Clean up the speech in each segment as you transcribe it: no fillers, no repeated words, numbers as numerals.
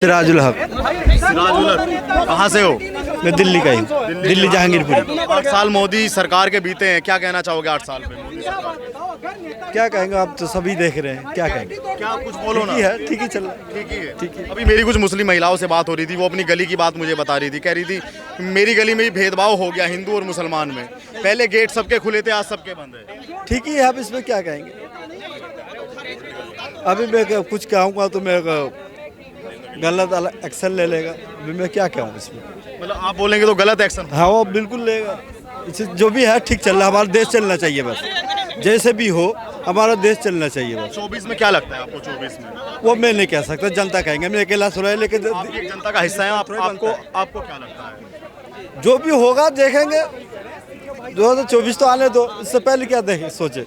सिराजुल हक। सिराजुल हक, कहाँ से हो? मैं दिल्ली का ही हूँ, दिल्ली जहांगीरपुर। 8 साल मोदी सरकार के बीते हैं, क्या कहना चाहोगे 8 साल में मोदी सरकार के? क्या कहेंगे, आप तो सभी देख रहे हैं, क्या कहेंगे। क्या कुछ बोलो ना। ठीक ही है, ठीक ही चल रहा है। ठीक ही है। ठीक है। अभी मेरी कुछ मुस्लिम महिलाओं से बात हो रही थी, वो अपनी गली की बात मुझे बता रही थी, कह रही थी मेरी गली में ही भेदभाव हो गया हिंदू और मुसलमान में, पहले गेट सबके खुले थे, आज सबके बंद है। ठीक ही है, अब इसमें क्या कहेंगे। अभी मैं कुछ कहूँगा तो मैं गलत एक्शन ले लेगा, अभी मैं क्या कहूँ इसमें। मतलब आप बोलेंगे तो गलत एक्शन? हाँ, वो बिल्कुल लेगा। इसे जो भी है ठीक चल रहा है, हमारा देश चलना चाहिए बस, जैसे भी हो हमारा देश चलना चाहिए बस। 24 में क्या लगता है आपको? 24 में वो मैं नहीं कह सकता, जनता कहेंगे, मैं अकेला सुना है, लेकिन आप एक जनता का हिस्सा है, आपको क्या लगता है? जो भी होगा देखेंगे। 2024 तो आने दो, इससे पहले क्या देखें सोचे।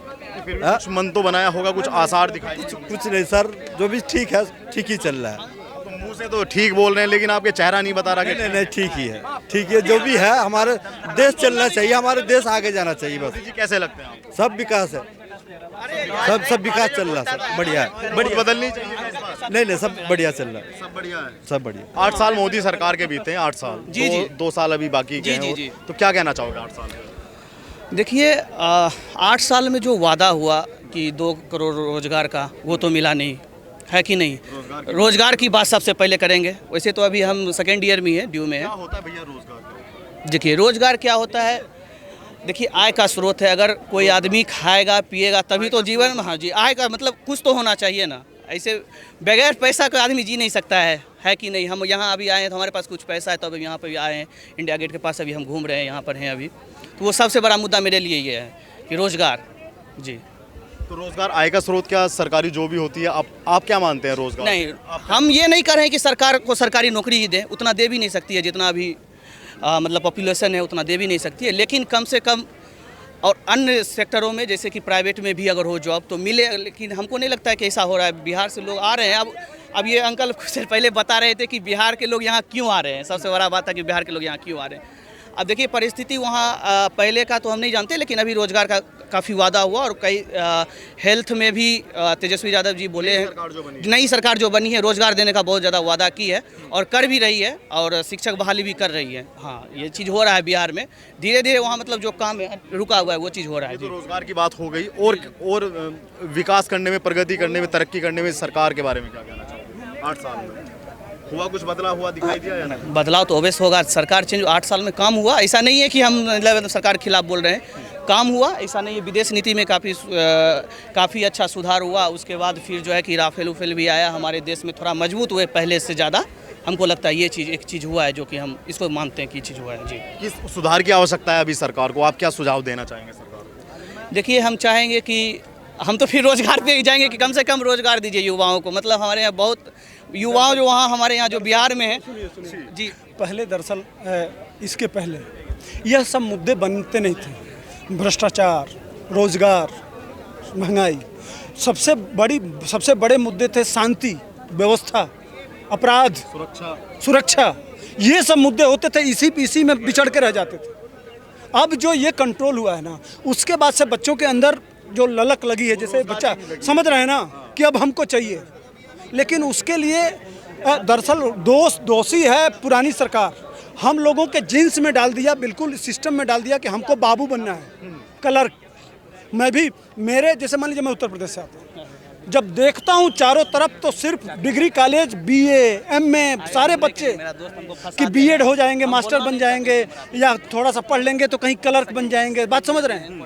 फिर भी कुछ मन तो बनाया होगा, कुछ आसार दिखाई? कुछ नहीं सर, जो भी ठीक है ठीक ही चल रहा है। तो मुंह से तो ठीक बोल रहे हैं, लेकिन आपके चेहरा नहीं बता रहा कि नहीं नहीं, ठीक ही है, ठीक है। जो भी है हमारे देश चलना चाहिए, हमारे देश आगे जाना चाहिए बस। मोदी जी कैसे लगते हैं आपको? सब विकास है, सब विकास चल रहा है, सब बढ़िया है। बड़ी बदलनी चाहिए इस बार? नहीं, सब बढ़िया चल रहा है, सब बढ़िया है। सब बढ़िया। 8 साल मोदी सरकार के बीते हैं, 8 साल जी, जी। 2 साल अभी बाकी के हैं। तो क्या कहना चाहोगे 8 साल में? देखिए 8 साल में जो वादा हुआ कि 2 करोड़ रोजगार का, वो तो मिला नहीं है कि नहीं। रोजगार की बात सबसे पहले करेंगे। वैसे तो अभी हम सेकेंड ईयर में है, ड्यू में है। क्या होता है भैया रोजगार? देखिए रोजगार क्या होता है, देखिए आय का स्रोत है। अगर कोई आदमी खाएगा पिएगा तभी तो जीवन में, हाँ जी, आय का मतलब कुछ तो होना चाहिए ना। ऐसे बगैर पैसा का आदमी जी नहीं सकता है कि नहीं। हम यहाँ अभी आए हैं तो हमारे पास कुछ पैसा है तो अभी यहाँ पर भी आए हैं, इंडिया गेट के पास अभी हम घूम रहे हैं, यहाँ पर हैं अभी। तो वो सबसे बड़ा मुद्दा मेरे लिए ये है कि रोज़गार। जी, तो रोजगार आय का स्रोत क्या सरकारी जो भी होती है, आप क्या मानते हैं रोजगार? नहीं, हम ये नहीं कर रहे हैं कि सरकार को सरकारी नौकरी ही दें, उतना दे भी नहीं सकती है जितना अभी मतलब पॉपुलेशन है, उतना दे भी नहीं सकती है। लेकिन कम से कम और अन्य सेक्टरों में जैसे कि प्राइवेट में भी अगर हो जॉब तो मिले। लेकिन हमको नहीं लगता है कि ऐसा हो रहा है। बिहार से लोग आ रहे हैं। अब ये अंकल कुछ देर पहले बता रहे थे कि बिहार के लोग यहाँ क्यों आ रहे हैं। सबसे बड़ा बात था कि बिहार के लोग यहाँ क्यों आ रहे हैं। अब देखिए परिस्थिति वहाँ पहले का तो हम नहीं जानते, लेकिन अभी रोजगार का काफ़ी वादा हुआ और कई हेल्थ में भी तेजस्वी यादव जी बोले हैं, नई सरकार जो बनी है रोजगार देने का बहुत ज़्यादा वादा की है और कर भी रही है, और शिक्षक बहाली भी कर रही है। हाँ, ये चीज़ हो रहा है बिहार में धीरे धीरे। वहाँ मतलब जो काम है रुका हुआ है वो चीज़ हो रहा है। तो रोजगार की बात हो गई, और विकास करने में, प्रगति करने में, तरक्की करने में सरकार के बारे में क्या कहना चाहोगे? 8 साल में हुआ कुछ बदला हुआ दिखाई दिया या नहीं? बदलाव तो ओवेस होगा। सरकार चेंज 8 साल में काम हुआ, ऐसा नहीं है कि हम मतलब सरकार के खिलाफ बोल रहे हैं। काम हुआ, ऐसा नहीं है। विदेश नीति में काफ़ी अच्छा सुधार हुआ। उसके बाद फिर जो है कि राफेल उफेल भी आया, हमारे देश में थोड़ा मजबूत हुए पहले से ज़्यादा। हमको लगता है ये चीज़ एक चीज़ हुआ है जो कि हम इसको मानते हैं कि चीज़ हुआ है। जी, किस सुधार की आवश्यकता है अभी सरकार को? आप क्या सुझाव देना चाहेंगे सरकार को? देखिए हम चाहेंगे कि हम तो फिर रोज़गार पे ही जाएंगे कि कम से कम रोज़गार दीजिए युवाओं को। मतलब हमारे यहाँ बहुत युवा जो वहाँ हमारे यहाँ जो बिहार में है। जी, पहले दरअसल इसके पहले यह सब मुद्दे बनते नहीं थे। भ्रष्टाचार, रोजगार, महंगाई, सबसे बड़े मुद्दे थे शांति व्यवस्था, अपराध, सुरक्षा। ये सब मुद्दे होते थे, इसी में बिछड़ के रह जाते थे। अब जो ये कंट्रोल हुआ है ना, उसके बाद से बच्चों के अंदर जो ललक लगी है, जैसे बच्चा समझ रहे हैं ना कि अब हमको चाहिए। लेकिन उसके लिए दरअसल दोषी है पुरानी सरकार। हम लोगों के जीन्स में डाल दिया, बिल्कुल सिस्टम में डाल दिया कि हमको बाबू बनना है, क्लर्क। मैं भी, मेरे जैसे मान लीजिए मैं उत्तर प्रदेश से आता हूँ, जब देखता हूँ चारों तरफ तो सिर्फ डिग्री कॉलेज, BA, MA, सारे बच्चे कि B.Ed हो जाएंगे, मास्टर बन जाएंगे, या थोड़ा सा पढ़ लेंगे तो कहीं क्लर्क बन जाएंगे। बात समझ रहे हैं?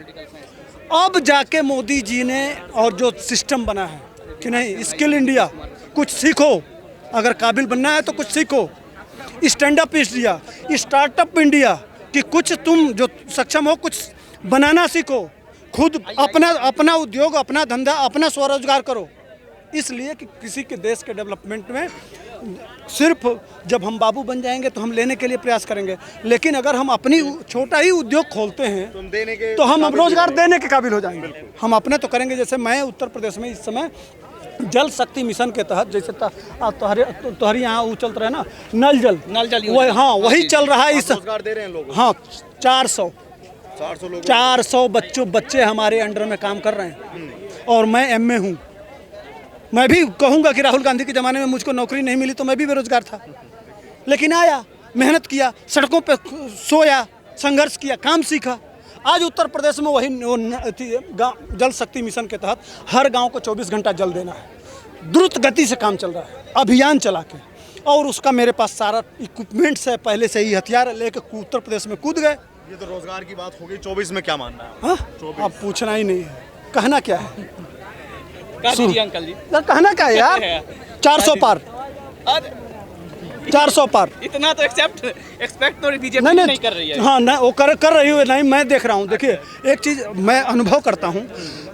अब जाके मोदी जी ने और जो सिस्टम बना है कि नहीं, स्किल इंडिया, कुछ सीखो, अगर काबिल बनना है तो कुछ सीखो। Stand up India, startup India, कि कुछ तुम जो सक्षम हो कुछ बनाना सीखो, खुद अपना उद्योग, अपना धंधा, अपना स्वरोजगार करो। इसलिए कि किसी के देश के डेवलपमेंट में सिर्फ जब हम बाबू बन जाएंगे तो हम लेने के लिए प्रयास करेंगे। लेकिन अगर हम अपनी छोटा ही उद्योग खोलते हैं तो हम रोजगार देने के काबिल हो जाएंगे। हम अपने तो करेंगे। जैसे मैं उत्तर प्रदेश में इस समय जल शक्ति मिशन के तहत, जैसे तुम्हारी यहाँ वो चलता रहे ना, नल जल वही, हाँ वही चल रहा है। इस रोजगार दे रहे हैं लोग? हाँ, 400 बच्चे हमारे अंडर में काम कर रहे हैं। और मैं MA हूँ, मैं भी कहूँगा कि राहुल गांधी के ज़माने में मुझको नौकरी नहीं मिली तो मैं भी बेरोजगार था, लेकिन आया, मेहनत किया, सड़कों पे सोया, संघर्ष किया, काम सीखा। आज उत्तर प्रदेश में वही जल शक्ति मिशन के तहत हर गांव को 24 घंटा जल देना है। द्रुत गति से काम चल रहा है, अभियान चला के, और उसका मेरे पास सारा इक्विपमेंट्स है, पहले से ही हथियार लेकर उत्तर प्रदेश में कूद गए। ये तो रोजगार की बात हो गई, 24 में क्या मानना है? हाँ, अब पूछना ही नहीं है, कहना क्या है? अंकल जी कहना क्या है यार? 400 पार, 400 पार। इतना तो एक्सपेक्ट तो बीजेपी नहीं कर रही है। हाँ ना, वो कर रही है नहीं, मैं देख रहा हूँ। देखिए एक चीज़ मैं अनुभव करता हूँ,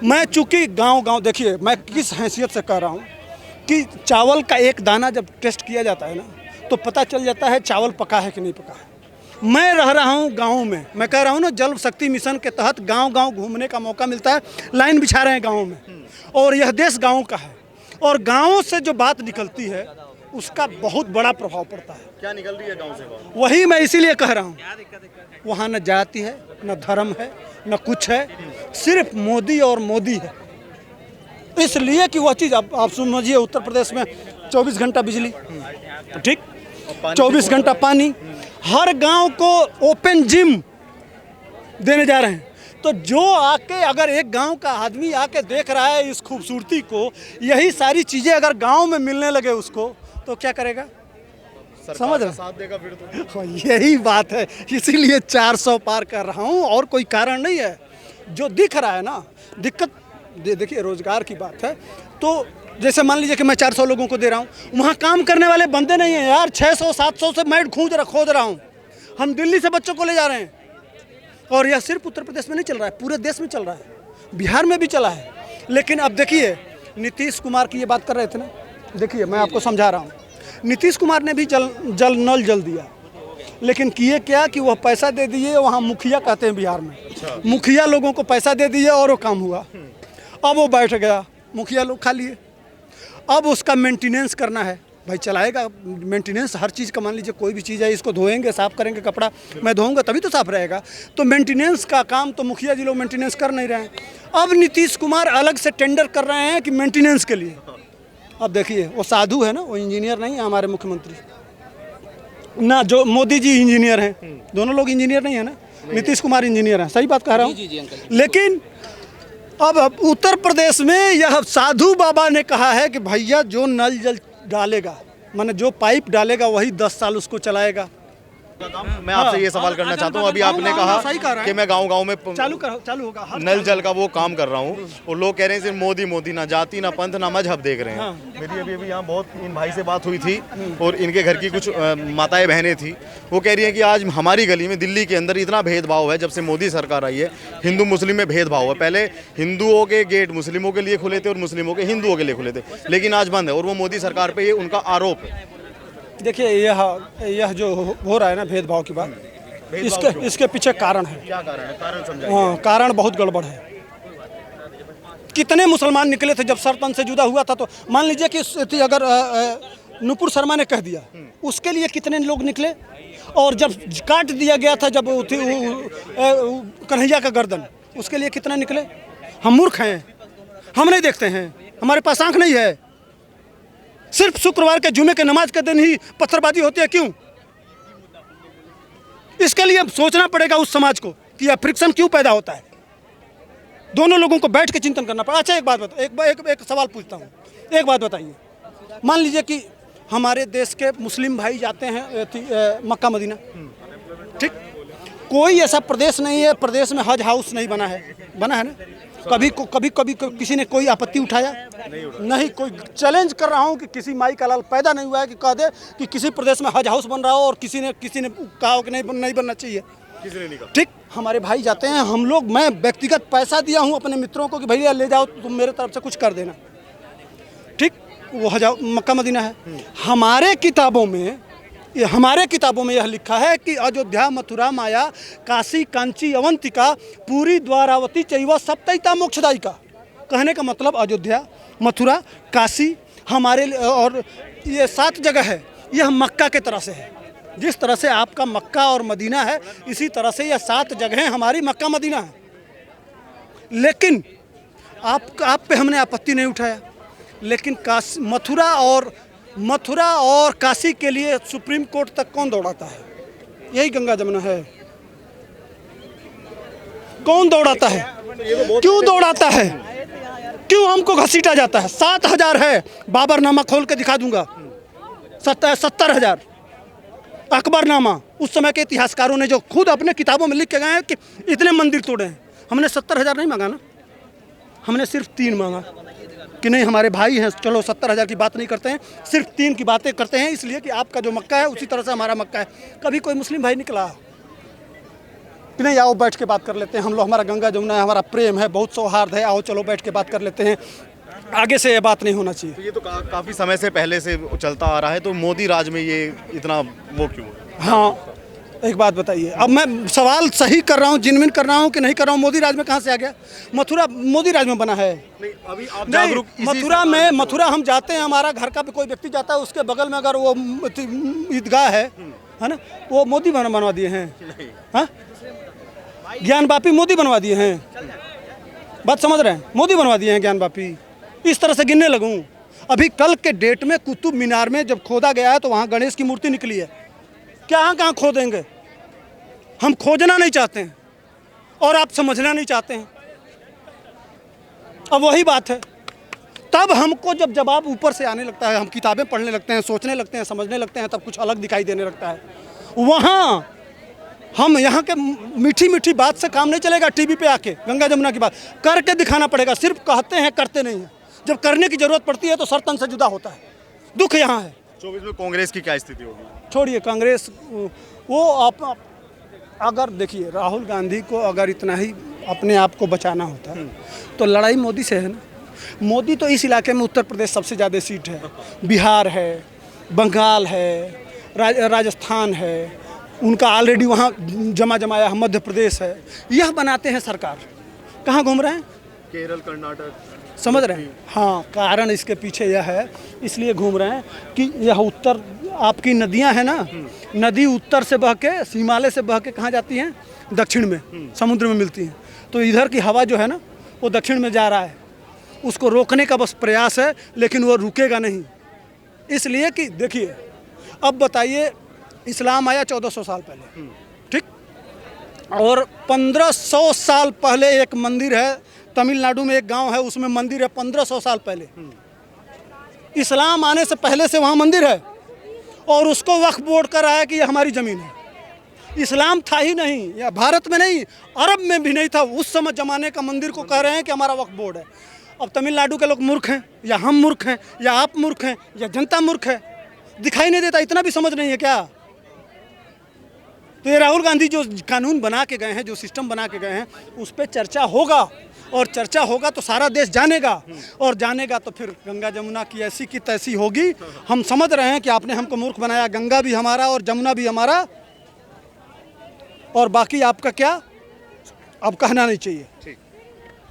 मैं चूँकि गांव देखिए मैं किस हैसियत से कह रहा हूँ कि चावल का एक दाना जब टेस्ट किया जाता है ना तो पता चल जाता है चावल पका है कि नहीं पका है। मैं रह रहा हूँ गाँव में, मैं कह रहा हूँ ना, जल शक्ति मिशन के तहत गाँव घूमने का मौका मिलता है, लाइन बिछा रहे हैं गाँव में, और यह देश गाँव का है, और गाँव से जो बात निकलती है उसका बहुत बड़ा प्रभाव पड़ता है। क्या निकल रही है गांव से बात? वही मैं इसीलिए कह रहा हूँ, वहाँ न जाति है, न धर्म है, न कुछ है, सिर्फ मोदी और मोदी है। इसलिए कि वह चीज़ आप समझिए, उत्तर प्रदेश में 24 घंटा बिजली, ठीक, 24 घंटा पानी, हर गांव को ओपन जिम देने जा रहे हैं। तो जो आके अगर एक गांव का आदमी आके देख रहा है इस खूबसूरती को, यही सारी चीज़ें अगर गांव में मिलने लगे उसको, तो क्या करेगा? समझ रहे? साथ देगा फिर तो। यही बात है, इसीलिए 400 पार कर रहा हूँ, और कोई कारण नहीं है। जो दिख रहा है ना, दिक्कत देखिए रोजगार की बात है, तो जैसे मान लीजिए कि मैं 400 लोगों को दे रहा हूँ, वहाँ काम करने वाले बंदे नहीं हैं यार, 600-700 से मैं खोज रहा हूँ। हम दिल्ली से बच्चों को ले जा रहे हैं, और यह सिर्फ उत्तर प्रदेश में नहीं चल रहा है, पूरे देश में चल रहा है, बिहार में भी चला है। लेकिन अब देखिए, नीतीश कुमार की ये बात कर रहे थे ना, देखिए मैं आपको समझा रहा हूँ, नीतीश कुमार ने भी नल जल दिया, लेकिन किए क्या कि वह पैसा दे दिए, वहाँ मुखिया कहते हैं बिहार में, मुखिया लोगों को पैसा दे दिए और वो काम हुआ। अब वो बैठ गया, मुखिया लोग खा लिए, अब उसका मेंटेनेंस करना है, भाई चलाएगा मेंटेनेंस हर चीज़ का। मान लीजिए कोई भी चीज़ है, इसको धोएंगे, साफ़ करेंगे, कपड़ा मैं धोऊंगा तभी तो साफ़ रहेगा, तो मेंटेनेंस का काम तो मुखिया जी लोग मेंटेनेंस कर नहीं रहे हैं। अब नीतीश कुमार अलग से टेंडर कर रहे हैं कि मेंटेनेंस के लिए। अब देखिए, वो साधु है ना, वो इंजीनियर नहीं है हमारे मुख्यमंत्री ना, जो मोदी जी इंजीनियर हैं, दोनों लोग इंजीनियर नहीं है ना, नीतीश कुमार इंजीनियर हैं, सही बात कह रहा हूँ। लेकिन अब उत्तर प्रदेश में यह साधु बाबा ने कहा है कि भैया जो नल जल डालेगा, माने जो पाइप डालेगा वही 10 साल उसको चलाएगा। मैं आपसे ये सवाल करना चाहता हूँ, अभी आपने कहा कि मैं गांव में चालू होगा नल जल का वो काम कर रहा हूँ, और लोग कह रहे हैं सिर्फ मोदी मोदी, ना जाति ना पंथ ना मजहब देख रहे हैं। मेरी अभी यहाँ बहुत इन भाई से बात हुई थी, और इनके घर की कुछ माताएं बहनें थी, वो कह रही हैं कि आज हमारी गली में दिल्ली के अंदर इतना भेदभाव है, जब से मोदी सरकार आई है, हिंदू मुस्लिम में भेदभाव है। पहले हिंदुओं के गेट मुस्लिमों के लिए खुले थे और मुस्लिमों के हिंदुओं के लिए खुले थे, लेकिन आज बंद है, और वो मोदी सरकार पर ये उनका आरोप है। देखिए यह जो हो रहा है ना भेदभाव की बात, इसके पीछे कारण है। क्या कारण है? कारण समझाइए। हाँ, कारण बहुत गड़बड़ है। कितने मुसलमान निकले थे जब सरपंच से जुदा हुआ था, तो मान लीजिए कि अगर नुपुर शर्मा ने कह दिया, उसके लिए कितने लोग निकले, और जब काट दिया गया था जब कन्हैया का गर्दन, उसके लिए कितना निकले। हम मूर्ख हैं, हम नहीं देखते हैं, हमारे पास आंख नहीं है। सिर्फ शुक्रवार के जुमे के नमाज के दिन ही पत्थरबाजी होती है, क्यों? इसके लिए सोचना पड़ेगा उस समाज को कि यह फ्रिक्शन क्यों पैदा होता है। दोनों लोगों को बैठ के चिंतन करना पड़ा। अच्छा एक बात बताओ, एक सवाल पूछता हूँ, एक बात बताइए, मान लीजिए कि हमारे देश के मुस्लिम भाई जाते हैं मक्का मदीना, ठीक, कोई ऐसा प्रदेश नहीं है, प्रदेश में हज हाउस नहीं बना है ना? कभी किसी ने कोई आपत्ति उठाया? नहीं। कोई चैलेंज कर रहा हूँ कि किसी माई का लाल पैदा नहीं हुआ है कि कह दे कि किसी प्रदेश में हज हाउस बन रहा हो और किसी ने कहा हो कि नहीं बनना चाहिए, किसी ने नहीं कहा। ठीक, हमारे भाई जाते हैं, हम लोग, मैं व्यक्तिगत पैसा दिया हूँ अपने मित्रों को कि भैया ले जाओ, तुम मेरे तरफ से कुछ कर देना, ठीक, वो हज मक्का मदीना है। हमारे किताबों में यह लिखा है कि अयोध्या मथुरा माया काशी कांची अवंतिका पूरी द्वारावती चैव सप्तैता मोक्षदायिका। कहने का मतलब अयोध्या मथुरा काशी हमारे, और ये 7 जगह है, यह मक्का के तरह से है। जिस तरह से आपका मक्का और मदीना है, इसी तरह से यह 7 जगहें हमारी मक्का मदीना है। लेकिन आप पे हमने आपत्ति नहीं उठाया। लेकिन मथुरा और काशी के लिए सुप्रीम कोर्ट तक कौन दौड़ाता है? यही गंगा जमुना है। कौन दौड़ाता है? क्यों दौड़ाता है? क्यों हमको घसीटा जाता है? 7,000 है, बाबरनामा खोल के दिखा दूंगा। 70,000 अकबरनामा, उस समय के इतिहासकारों ने जो खुद अपने किताबों में लिख के गए हैं कि इतने मंदिर तोड़े हैं। हमने 70,000 नहीं मांगा ना, हमने सिर्फ 3 मांगा कि नहीं हमारे भाई हैं, चलो 70,000 की बात नहीं करते हैं, सिर्फ 3 की बातें करते हैं, इसलिए कि आपका जो मक्का है उसी तरह से हमारा मक्का है। कभी कोई मुस्लिम भाई निकला कि नहीं आओ बैठ के बात कर लेते हैं, हम लोग, हमारा गंगा जमुना है, हमारा प्रेम है, बहुत सौहार्द है, आओ चलो बैठ के बात कर लेते हैं। आगे से ये बात नहीं होना चाहिए। तो ये तो काफ़ी समय से पहले से चलता आ रहा है, तो मोदी राज में ये इतना वो क्यों है? हाँ, एक बात बताइए, अब मैं सवाल सही कर रहा हूँ, जिनमिन कर रहा हूँ कि नहीं कर रहा हूँ? मोदी राज में कहाँ से आ गया? मथुरा मोदी राज में बना है? नहीं, अभी आप नहीं, जागरूक मथुरा हम जाते हैं, हमारा घर का भी कोई व्यक्ति जाता है, उसके बगल में अगर वो ईदगाह है ना, वो मोदी बनवा दिए हैं। हाँ, ज्ञान वापी मोदी बनवा दिए हैं। बात समझ रहे हैं? मोदी बनवा दिए हैं ज्ञान वापी। इस तरह से गिनने लगूं? अभी कल के डेट में कुतुब मीनार में जब खोदा गया है तो वहाँ गणेश की मूर्ति निकली है। कहाँ खोदेंगे? हम खोजना नहीं चाहते हैं और आप समझना नहीं चाहते हैं। अब वही बात है, तब हमको जब जवाब ऊपर से आने लगता है, हम किताबें पढ़ने लगते हैं, सोचने लगते हैं, समझने लगते हैं, तब कुछ अलग दिखाई देने लगता है। वहाँ हम यहाँ के मीठी मीठी बात से काम नहीं चलेगा। टीवी पे आके गंगा जमुना की बात करके दिखाना पड़ेगा। सिर्फ कहते हैं, करते नहीं हैं। जब करने की जरूरत पड़ती है तो सर तन से जुदा होता है। दुख यहाँ है। 24 में कांग्रेस की क्या स्थिति होगी? छोड़िए कांग्रेस, वो आप अगर देखिए, राहुल गांधी को अगर इतना ही अपने आप को बचाना होता तो लड़ाई मोदी से है ना। मोदी तो इस इलाके में उत्तर प्रदेश सबसे ज़्यादा सीट है, बिहार है, बंगाल है, राजस्थान है, उनका ऑलरेडी वहाँ जमाया है, मध्य प्रदेश है। यह बनाते हैं सरकार। कहाँ घूम रहे हैं? केरल, कर्नाटक, समझ रहे हैं? हाँ, कारण इसके पीछे यह है, इसलिए घूम रहे हैं कि यह उत्तर, आपकी नदियां हैं ना, नदी उत्तर से बह के, हिमालय से बह के कहाँ जाती हैं? दक्षिण में, समुद्र में मिलती हैं। तो इधर की हवा जो है ना, वो दक्षिण में जा रहा है। उसको रोकने का बस प्रयास है, लेकिन वो रुकेगा नहीं। इसलिए कि देखिए, अब बताइए, इस्लाम आया 1400 साल पहले, ठीक, और 1500 साल पहले एक मंदिर है, तमिलनाडु में एक गांव है, उसमें मंदिर है 1500 साल पहले। इस्लाम आने से पहले से वहाँ मंदिर है और उसको वक्फ बोर्ड कर रहा है कि ये हमारी ज़मीन है। इस्लाम था ही नहीं, या भारत में नहीं, अरब में भी नहीं था उस समय ज़माने का मंदिर को कह रहे हैं कि हमारा वक्फ बोर्ड है। अब तमिलनाडु के लोग मूर्ख हैं, या हम मूर्ख हैं, या आप मूर्ख हैं, या जनता मूर्ख है? दिखाई नहीं देता? इतना भी समझ नहीं है क्या? तो ये राहुल गांधी जो कानून बना के गए हैं, जो सिस्टम बना के गए हैं, उस पर चर्चा होगा, और चर्चा होगा तो सारा देश जानेगा, और जानेगा तो फिर गंगा जमुना की ऐसी की तैसी होगी। हम समझ रहे हैं कि आपने हमको मूर्ख बनाया, गंगा भी हमारा और जमुना भी हमारा, और बाकी आपका क्या, अब कहना नहीं चाहिए।